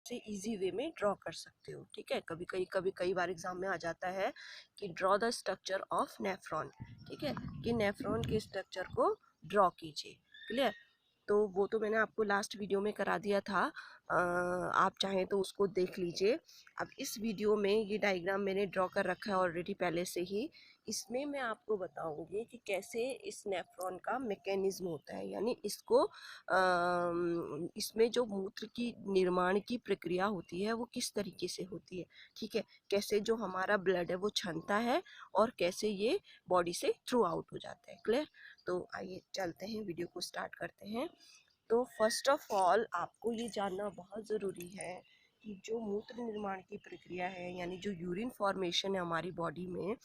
से easy way में draw कर सकते हो। ठीक है, कई बार एग्जाम में आ जाता है कि draw the structure of nephron. ठीक है, कि नेफ्रॉन के स्ट्रक्चर को ड्रॉ कीजिए। क्लियर? तो वो तो मैंने आपको लास्ट वीडियो में करा दिया था, आप चाहें तो उसको देख लीजिए। अब इस वीडियो में ये डायग्राम मैंने ड्रॉ कर रखा है ऑलरेडी पहले से ही। इसमें मैं आपको बताऊंगी कि कैसे इस नेफ्रॉन का मैकेनिज्म होता है, यानी इसको इसमें जो मूत्र की निर्माण की प्रक्रिया होती है वो किस तरीके से होती है। ठीक है, कैसे जो हमारा ब्लड है वो छनता है और कैसे ये बॉडी से थ्रू आउट हो जाता है। क्लियर? तो आइए चलते हैं, वीडियो को स्टार्ट करते हैं। तो फर्स्ट ऑफ ऑल आपको ये जानना बहुत ज़रूरी है कि जो मूत्र निर्माण की प्रक्रिया है, यानी जो यूरिन फॉर्मेशन है हमारी बॉडी में,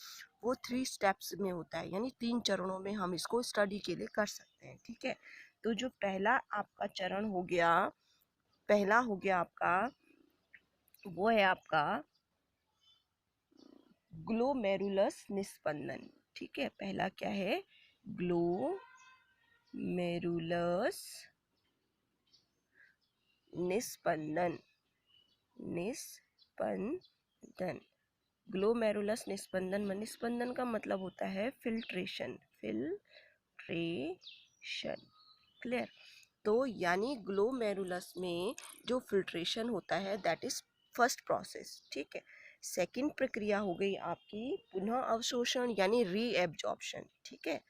वो 3 स्टेप्स में होता है, यानी 3 चरणों में हम इसको स्टडी के लिए कर सकते हैं। ठीक है, तो जो पहला आपका चरण हो गया, पहला हो गया आपका, वो है आपका ग्लोमेरुलस निस्पंदन। ठीक है, पहला क्या है? ग्लोमेरुलस निस्पंदन। निस्पंदन, ग्लोमेरुलस निस्पंदन। निस्पंदन का मतलब होता है फिल्ट्रेशन। फिल्ट्रेशन। क्लियर? तो यानी ग्लोमेरुलस में जो फिल्ट्रेशन होता है दैट इज फर्स्ट प्रोसेस। ठीक है, सेकंड प्रक्रिया हो गई आपकी पुनः अवशोषण यानी रीएब्जॉर्प्शन। ठीक है,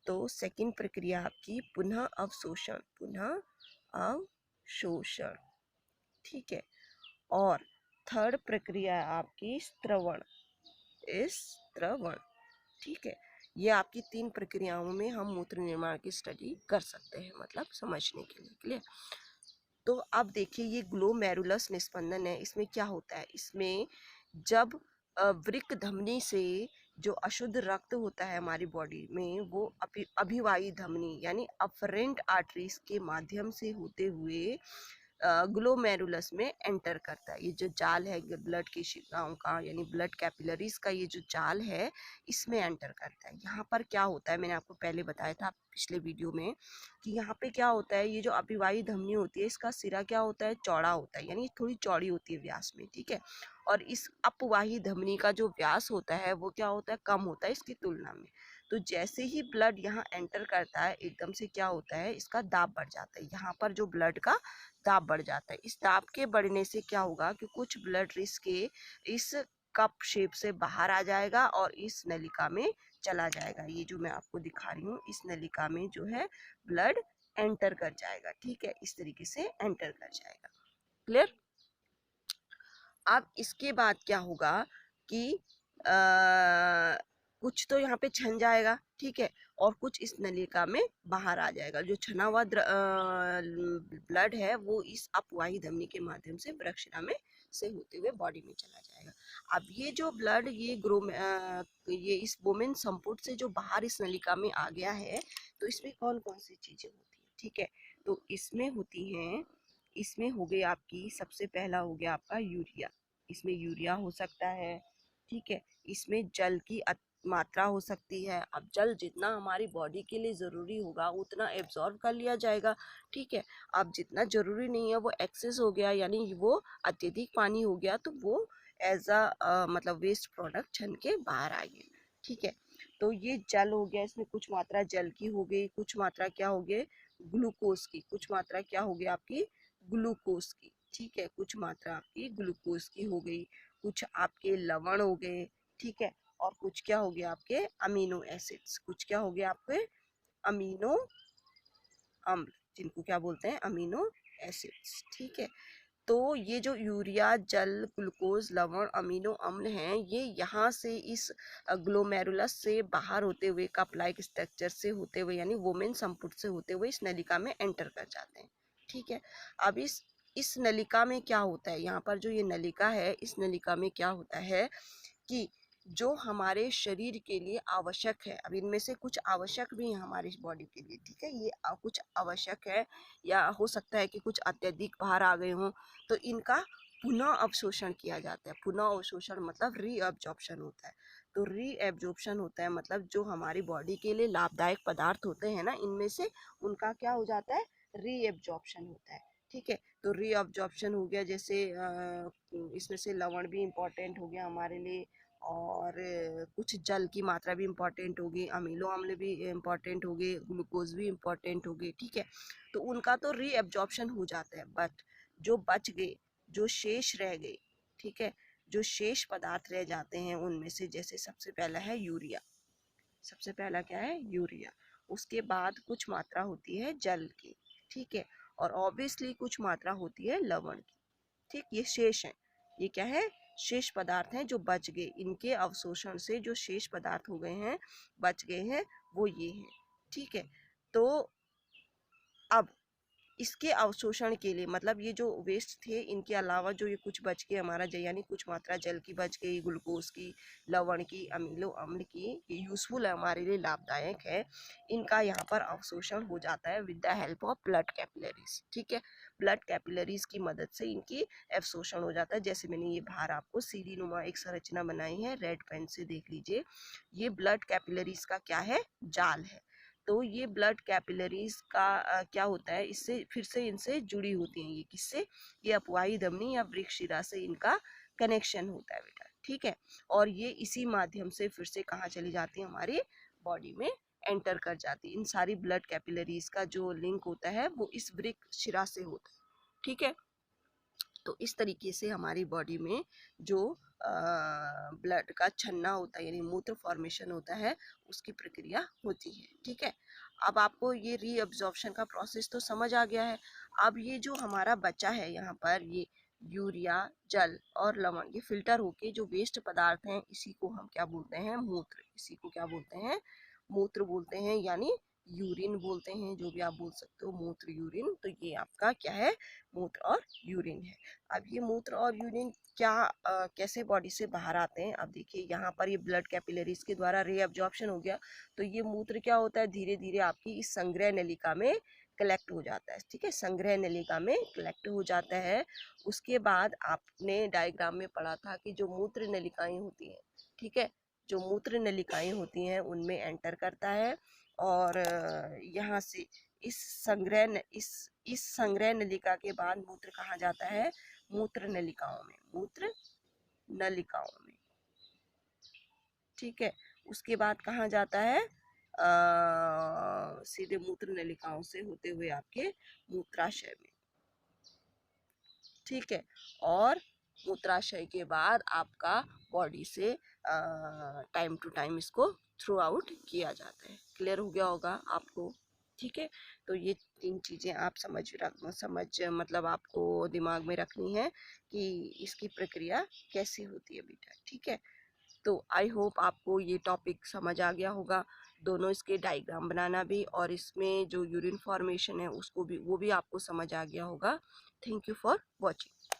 तो सेकंड प्रक्रिया आपकी पुनः अवशोषण, पुनः अवशोषण। ठीक है, और थर्ड प्रक्रिया आपकी स्त्रवण, स्त्रवण। ठीक है, ये आपकी 3 प्रक्रियाओं में हम मूत्र निर्माण की स्टडी कर सकते हैं, मतलब समझने के लिए। क्लियर? तो अब देखिए ये ग्लोमेरुलस निस्पंदन है, इसमें क्या होता है? इसमें जब वृक्क धमनी से जो अशुद्ध रक्त होता है हमारी बॉडी में, वो अभिवाही धमनी यानी अफरेंट आर्टरीज के माध्यम से होते हुए ग्लोमेरुलस में एंटर करता है। ये जो जाल है ब्लड की शिराओं का, यानी ब्लड कैपिलरीज का ये जो जाल है, इसमें एंटर करता है। यहाँ पर क्या होता है, मैंने आपको पहले बताया था पिछले वीडियो में कि यहाँ पे क्या होता है, ये जो अभिवाही धमनी होती है इसका सिरा क्या होता है? चौड़ा होता है, यानी थोड़ी चौड़ी होती है व्यास में। ठीक है, और इस अपवाही धमनी का जो व्यास होता है वो क्या होता है? कम होता है इसकी तुलना में। तो जैसे ही ब्लड यहाँ एंटर करता है एकदम से क्या होता है? इसका दाब बढ़ जाता है, यहाँ पर जो ब्लड का दाब बढ़ जाता है। इस दाब के बढ़ने से क्या होगा कि कुछ ब्लड रिस के इस कप शेप से बाहर आ जाएगा और इस नलिका में चला जाएगा। ये जो मैं आपको दिखा रही हूँ, इस नलिका में जो है ब्लड एंटर कर जाएगा। ठीक है, इस तरीके से एंटर कर जाएगा। क्लियर? अब इसके बाद क्या होगा कि कुछ तो यहाँ पे छन जाएगा। ठीक है, और कुछ इस नलिका में बाहर आ जाएगा। जो छना हुआ ब्लड है वो इस अपवाही धमनी के माध्यम से वृक्षशिरा में से होते हुए बॉडी में चला जाएगा। अब ये जो ब्लड ये इस वोमेन संपुट से जो बाहर इस नलिका में आ गया है, तो इसमें कौन कौन सी चीजें होती है? ठीक है, तो इसमें होती हैं, इसमें हो गई आपकी, सबसे पहला हो गया आपका यूरिया। इसमें यूरिया हो सकता है। ठीक है, इसमें जल की मात्रा हो सकती है। अब जल जितना हमारी बॉडी के लिए ज़रूरी होगा उतना एब्जॉर्ब कर लिया जाएगा। ठीक है, अब जितना ज़रूरी नहीं है वो एक्सेस हो गया, यानी वो अत्यधिक पानी हो गया, तो वो एज मतलब वेस्ट प्रोडक्ट छन के बाहर आ गया। ठीक है, तो ये जल हो गया, इसमें कुछ मात्रा जल की हो गई, कुछ मात्रा क्या हो गई? ग्लूकोज की। कुछ मात्रा क्या हो गई आपकी? ग्लूकोज की। ठीक है, कुछ मात्रा आपकी ग्लूकोज की हो गई, कुछ आपके लवण हो गए। ठीक है, और कुछ क्या हो गया आपके? Amino acids. कुछ क्या हो गया आपके? अमीनो अम्ल, जिनको क्या बोलते हैं? Amino acids. ठीक है, तो ये जो यूरिया, जल, ग्लूकोज, लवण, अमीनो अम्ल हैं, ये यहाँ से इस ग्लोमेरुलस से बाहर होते हुए कप लाइक स्ट्रक्चर से होते हुए, यानी वोमेन संपुट से होते हुए इस नलिका में एंटर कर जाते हैं। ठीक है, अब इस नलिका में क्या होता है? यहाँ पर जो ये नलिका है, इस नलिका में क्या होता है कि जो हमारे शरीर के लिए आवश्यक है, अब इनमें से कुछ आवश्यक भी है हमारी बॉडी के लिए। ठीक है, ये कुछ आवश्यक है, या हो सकता है कि कुछ अत्यधिक बाहर आ गए हों, तो इनका पुनः अवशोषण किया जाता है। पुनः अवशोषण मतलब रीअब्जॉर्प्शन होता है। तो रीअब्जॉर्प्शन होता है मतलब जो हमारी बॉडी के लिए लाभदायक पदार्थ होते हैं ना, इनमें से उनका क्या हो जाता है? रीअब्जॉर्प्शन होता है। ठीक है। तो रीअब्जॉर्प्शन हो गया, जैसे इसमें से लवण भी इम्पोर्टेंट हो गया हमारे लिए, और कुछ जल की मात्रा भी इम्पोर्टेंट होगी, अमीनो अम्ल भी इम्पोर्टेंट हो गए, ग्लूकोज भी इम्पोर्टेंट हो गए, ठीक है। तो उनका तो रीअब्जॉर्प्शन हो जाता है, बट जो बच गए, जो शेष रह गए, ठीक है, जो शेष पदार्थ रह जाते हैं उनमें से, जैसे सबसे पहला है यूरिया। सबसे पहला क्या है? यूरिया। उसके बाद कुछ मात्रा होती है जल की, ठीक है, और ऑब्वियसली कुछ मात्रा होती है लवण की, ठीक। ये शेष है, ये क्या है? शेष पदार्थ हैं जो बच गए, इनके अवशोषण से जो शेष पदार्थ हो गए हैं, बच गए हैं, वो ये है, ठीक है। तो अब इसके अवशोषण के लिए, मतलब ये जो वेस्ट थे, इनके अलावा जो ये कुछ बच के हमारा यानी कुछ मात्रा जल की बच गई, ग्लूकोज की, लवण की, अमीनो अम्ल की, ये यूजफुल है, हमारे लिए लाभदायक है। इनका यहाँ पर अवशोषण हो जाता है with the help of blood capillaries, ठीक है। ब्लड कैपिलरीज की मदद से इनकी अवशोषण हो जाता है। जैसे मैंने ये बाहर आपको सीढ़ी नुमा एक संरचना बनाई है, रेड पेन से देख लीजिए, ये ब्लड कैपिलरीज का क्या है? जाल है। तो ये ब्लड कैपिलरीज का क्या होता है, इससे फिर से इनसे जुड़ी होती हैं, ये किससे? ये अपवाही धमनी या वृक्क शिरा से इनका कनेक्शन होता है बेटा, ठीक है। और ये इसी माध्यम से फिर से कहाँ चली जाती है? हमारी बॉडी में एंटर कर जाती है। इन सारी ब्लड कैपिलरीज का जो लिंक होता है वो इस वृक्क शिरा से होता है, ठीक है। तो इस तरीके से हमारी बॉडी में जो ब्लड का छन्ना होता है, यानी मूत्र फॉर्मेशन होता है, उसकी प्रक्रिया होती है, ठीक है। अब आपको ये रीअब्जॉर्प्शन का प्रोसेस तो समझ आ गया है। अब ये जो हमारा बचा है यहाँ पर, ये यूरिया, जल और लवण, ये फिल्टर होके जो वेस्ट पदार्थ हैं, इसी को हम क्या बोलते हैं? मूत्र। इसी को क्या बोलते हैं? मूत्र बोलते हैं, यानी यूरिन बोलते हैं, जो भी आप बोल सकते हो, मूत्र, यूरिन। तो ये आपका क्या है? मूत्र और यूरिन है। अब ये मूत्र और यूरिन क्या कैसे बॉडी से बाहर आते हैं? अब देखिए यहाँ पर ये ब्लड कैपिलरीज के द्वारा रीअब्जॉर्प्शन हो गया, तो ये मूत्र क्या होता है? धीरे धीरे आपकी इस संग्रह नलिका में कलेक्ट हो जाता है, ठीक है, संग्रह नलिका में कलेक्ट हो जाता है। उसके बाद आपने डायग्राम में पढ़ा था कि जो मूत्र नलिकाएं होती हैं, ठीक है, जो मूत्र नलिकाएं होती हैं उनमें एंटर करता है, और यहाँ से इस संग्रह नलिका के बाद मूत्र कहाँ जाता है? मूत्र नलिकाओं में, मूत्र नलिकाओं में, ठीक है। उसके बाद कहाँ जाता है? सीधे मूत्र नलिकाओं से होते हुए आपके मूत्राशय में, ठीक है। और मूत्राशय के बाद आपका बॉडी से टाइम टू टाइम इसको थ्रू आउट किया जाता है। क्लियर हो गया होगा आपको, ठीक है। तो ये 3 चीज़ें आप समझ मतलब आपको दिमाग में रखनी है कि इसकी प्रक्रिया कैसे होती है बेटा, ठीक है। तो आई होप आपको ये टॉपिक समझ आ गया होगा। दोनों इसके डायग्राम बनाना भी, और इसमें जो यूरिन फॉर्मेशन है उसको भी, वो भी आपको समझ आ गया होगा। Thank you for watching.